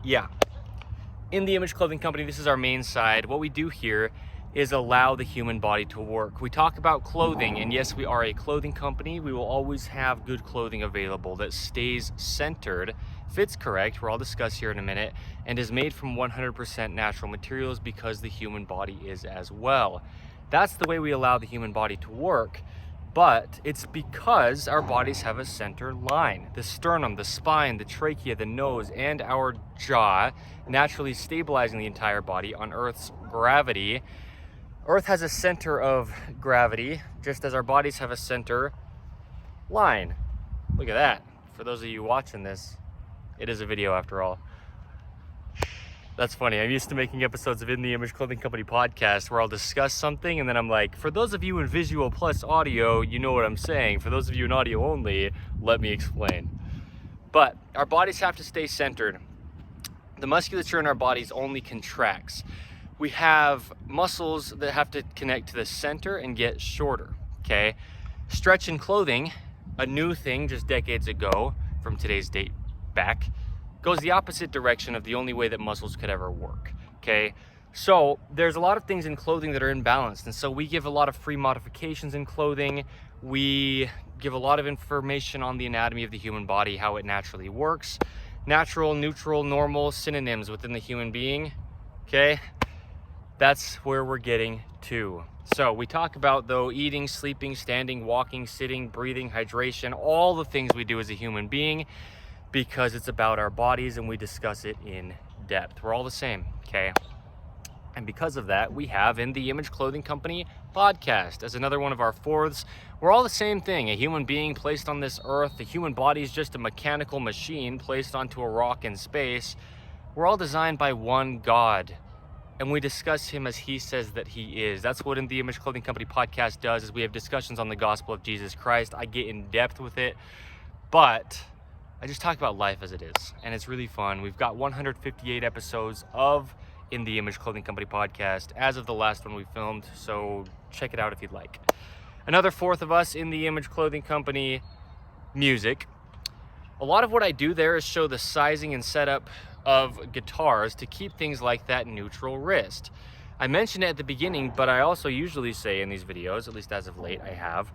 Yeah. In the Image Clothing Company, this is our main side. What we do here is allow the human body to work. We talk about clothing, and yes, we are a clothing company. We will always have good clothing available that stays centered, fits correct, where I'll discuss here in a minute, and is made from 100% natural materials because the human body is as well. That's the way we allow the human body to work, but it's because our bodies have a center line. The sternum, the spine, the trachea, the nose, and our jaw, naturally stabilizing the entire body on Earth's gravity. Earth has a center of gravity, just as our bodies have a center line. Look at that. For those of you watching this, it is a video after all. That's funny. I'm used to making episodes of In the Image Clothing Company podcast where I'll discuss something and then I'm like, for those of you in visual plus audio, you know what I'm saying. For those of you in audio only, let me explain. But our bodies have to stay centered. The musculature in our bodies only contracts. We have muscles that have to connect to the center and get shorter, okay? Stretch in clothing, a new thing just decades ago from today's date back, goes the opposite direction of the only way that muscles could ever work, okay? So there's a lot of things in clothing that are imbalanced, and so we give a lot of free modifications in clothing. We give a lot of information on the anatomy of the human body, how it naturally works. Natural, neutral, normal synonyms within the human being, okay? That's where we're getting to. So we talk about, though, eating, sleeping, standing, walking, sitting, breathing, hydration, all the things we do as a human being, because it's about our bodies and we discuss it in depth. We're all the same, okay? And because of that, we have In the Image Clothing Company podcast as another one of our fourths. We're all the same thing, a human being placed on this earth. The human body is just a mechanical machine placed onto a rock in space. We're all designed by one God, and we discuss him as he says that he is. That's what In the Image Clothing Company podcast does, is we have discussions on the gospel of Jesus Christ. I get in depth with it, but I just talk about life as it is, and it's really fun. We've got 158 episodes of In the Image Clothing Company podcast as of the last one we filmed, so check it out if you'd like. Another fourth of us, In the Image Clothing Company music. A lot of what I do there is show the sizing and setup of guitars to keep things like that neutral wrist. I mentioned it at the beginning, but I also usually say in these videos, at least as of late I have,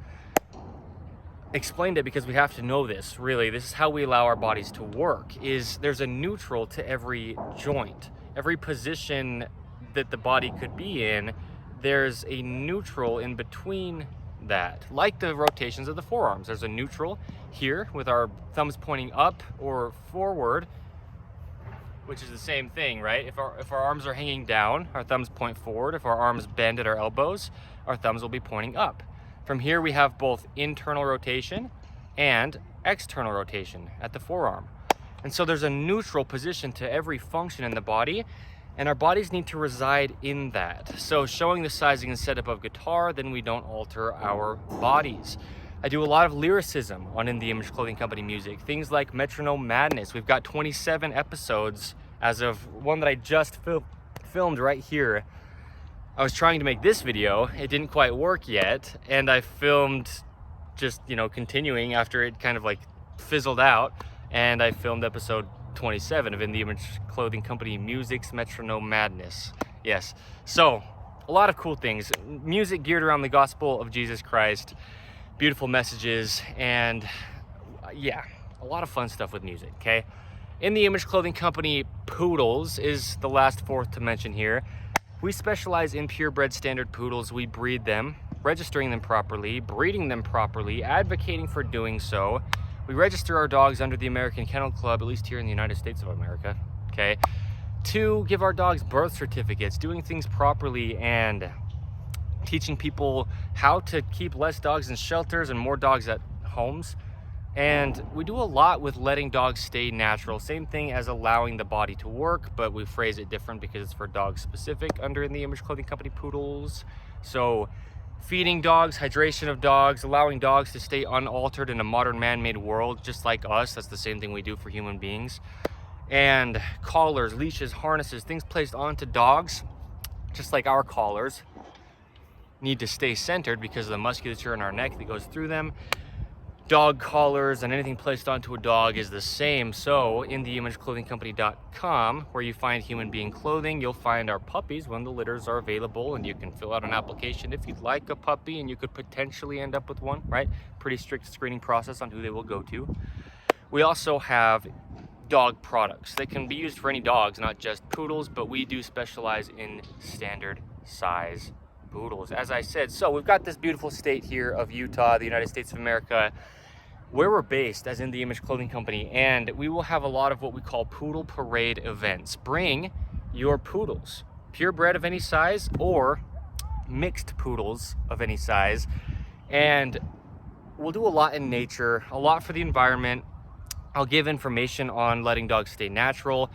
explained it because we have to know this, really. This is how we allow our bodies to work, is there's a neutral to every joint. Every position that the body could be in, there's a neutral in between that. Like the rotations of the forearms, there's a neutral here with our thumbs pointing up or forward, which is the same thing, right? If our arms are hanging down, our thumbs point forward. If our arms bend at our elbows, our thumbs will be pointing up. From here, we have both internal rotation and external rotation at the forearm. And so there's a neutral position to every function in the body, and our bodies need to reside in that. So showing the sizing and setup of guitar, then we don't alter our bodies. I do a lot of lyricism on In the Image Clothing Company music, things like Metronome Madness. We've got 27 episodes as of one that I just filmed right here. I was trying to make this video, it didn't quite work yet, and I filmed just, continuing after it kind of like fizzled out, and I filmed episode 27 of In the Image Clothing Company Music's Metronome Madness. Yes, so a lot of cool things. Music geared around the gospel of Jesus Christ, beautiful messages, and yeah, a lot of fun stuff with music, okay? In the Image Clothing Company Poodles is the last fourth to mention here. We specialize in purebred standard poodles. We breed them, registering them properly, breeding them properly, advocating for doing so. We register our dogs under the American Kennel Club, at least here in the United States of America, okay? To give our dogs birth certificates, doing things properly, and teaching people how to keep less dogs in shelters and more dogs at homes. And we do a lot with letting dogs stay natural. Same thing as allowing the body to work, but we phrase it different because it's for dogs specific under In the Image Clothing Company Poodles. So feeding dogs, hydration of dogs, allowing dogs to stay unaltered in a modern man-made world, just like us. That's the same thing we do for human beings. And collars, leashes, harnesses, things placed onto dogs, just like our collars, need to stay centered because of the musculature in our neck that goes through them. dog collars and anything placed onto a dog is the same. So InTheImageClothingCompany.com, where you find human being clothing, you'll find our puppies when the litters are available, and you can fill out an application if you'd like a puppy, and you could potentially end up with one, right? Pretty strict screening process on who they will go to. We also have dog products that can be used for any dogs, not just poodles, but we do specialize in standard size poodles, as I said. So we've got this beautiful state here of Utah, the United States of America, where we're based as In The Image Clothing Company, and we will have a lot of what we call poodle parade events. Bring your poodles, purebred of any size or mixed poodles of any size, and we'll do a lot in nature, a lot for the environment. I'll give information on letting dogs stay natural.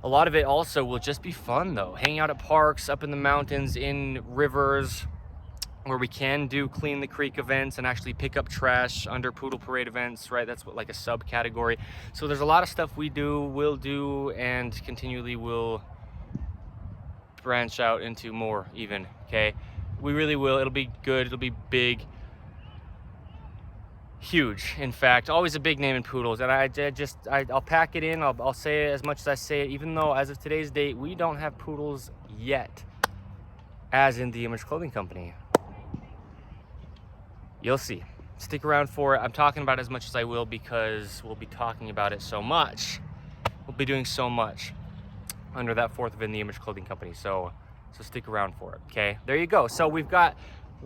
A lot of it also will just be fun though, hanging out at parks, up in the mountains, in rivers, where we can do clean the creek events and actually pick up trash under poodle parade events, right? That's what, like a subcategory. So there's a lot of stuff we do, will do, and continually will branch out into more even, okay? We really will. It'll be good. It'll be big, huge. In fact, always a big name in poodles. And I'll pack it in. I'll say it as much as I say it, even though as of today's date, we don't have poodles yet as In The Image Clothing Company. You'll see. Stick around for it. I'm talking about it as much as I will because we'll be talking about it so much. We'll be doing so much under that fourth of In The Image Clothing Company. So stick around for it, okay? There you go. So we've got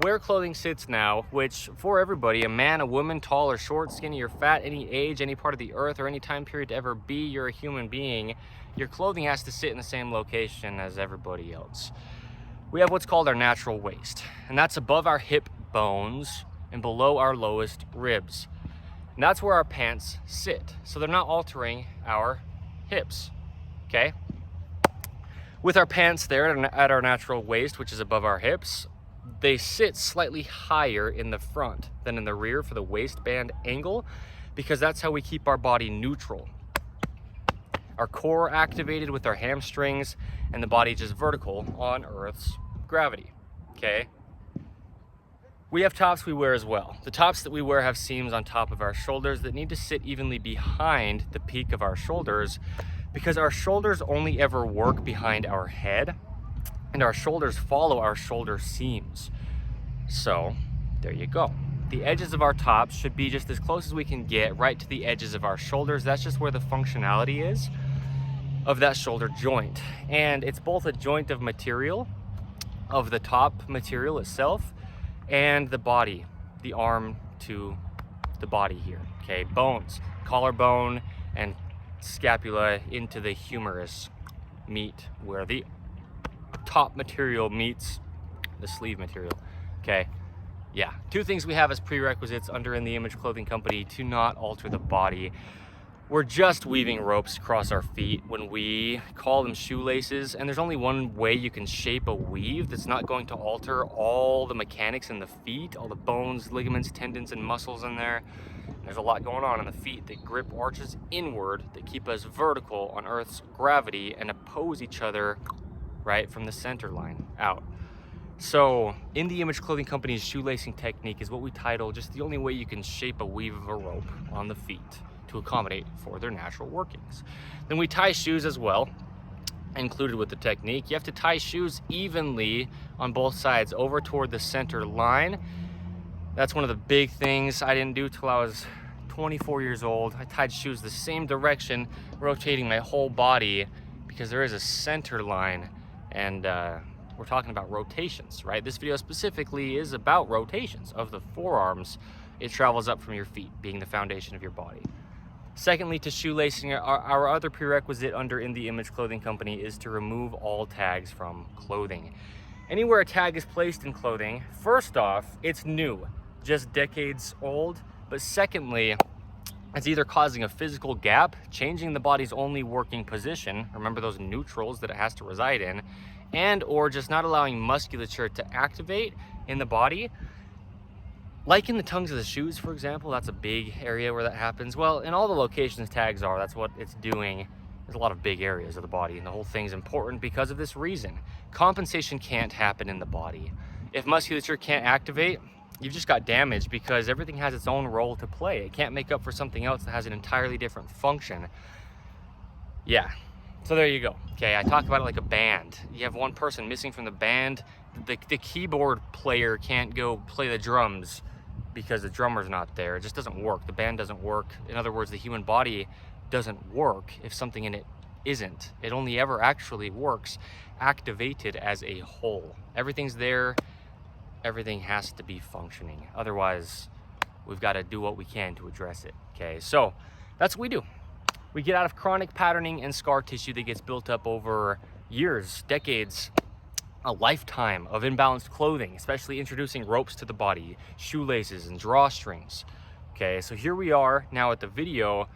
where clothing sits now, which for everybody, a man, a woman, tall or short, skinny or fat, any age, any part of the earth, or any time period to ever be, you're a human being, your clothing has to sit in the same location as everybody else. We have what's called our natural waist, and that's above our hip bones and below our lowest ribs. And that's where our pants sit. So they're not altering our hips, okay? With our pants there at our natural waist, which is above our hips, they sit slightly higher in the front than in the rear for the waistband angle, because that's how we keep our body neutral. Our core activated with our hamstrings, and the body just vertical on Earth's gravity, okay? We have tops we wear as well. The tops that we wear have seams on top of our shoulders that need to sit evenly behind the peak of our shoulders, because our shoulders only ever work behind our head, and our shoulders follow our shoulder seams. So there you go. The edges of our tops should be just as close as we can get right to the edges of our shoulders. That's just where the functionality is of that shoulder joint. And it's both a joint of material, of the top material itself, and the body, the arm to the body here, okay? Bones, collarbone and scapula into the humerus meet where the top material meets the sleeve material, okay? Yeah, two things we have as prerequisites under In The Image Clothing Company to not alter the body. We're just weaving ropes across our feet when we call them shoelaces, and there's only one way you can shape a weave that's not going to alter all the mechanics in the feet, all the bones, ligaments, tendons, and muscles in there. There's a lot going on in the feet that grip arches inward that keep us vertical on Earth's gravity and oppose each other right from the center line out. So In The Image Clothing Company's shoelacing technique is what we title just the only way you can shape a weave of a rope on the feet to accommodate for their natural workings. Then we tie shoes as well, included with the technique. You have to tie shoes evenly on both sides over toward the center line. That's one of the big things I didn't do till I was 24 years old. I tied shoes the same direction, rotating my whole body, because there is a center line, and we're talking about rotations, right? This video specifically is about rotations of the forearms. It travels up from your feet, being the foundation of your body. Secondly, to shoelacing, our other prerequisite under In The Image Clothing Company is to remove all tags from clothing. Anywhere a tag is placed in clothing, first off, it's new, just decades old. But secondly, it's either causing a physical gap, changing the body's only working position, remember those neutrals that it has to reside in, and or just not allowing musculature to activate in the body. Like in the tongues of the shoes, for example, that's a big area where that happens. Well, in all the locations tags are, that's what it's doing. There's a lot of big areas of the body, and the whole thing's important because of this reason. Compensation can't happen in the body. If musculature can't activate, you've just got damage, because everything has its own role to play. It can't make up for something else that has an entirely different function. Yeah, so there you go. Okay, I talk about it like a band. You have one person missing from the band. The keyboard player can't go play the drums because the drummer's not there. It just doesn't work. The band doesn't work. In other words, the human body doesn't work if something in it isn't. It only ever actually works activated as a whole. Everything's there. Everything has to be functioning. Otherwise, we've got to do what we can to address it. Okay, so that's what we do. We get out of chronic patterning and scar tissue that gets built up over years, decades, a lifetime of imbalanced clothing, especially introducing ropes to the body, shoelaces and drawstrings. Okay, so here we are now at the video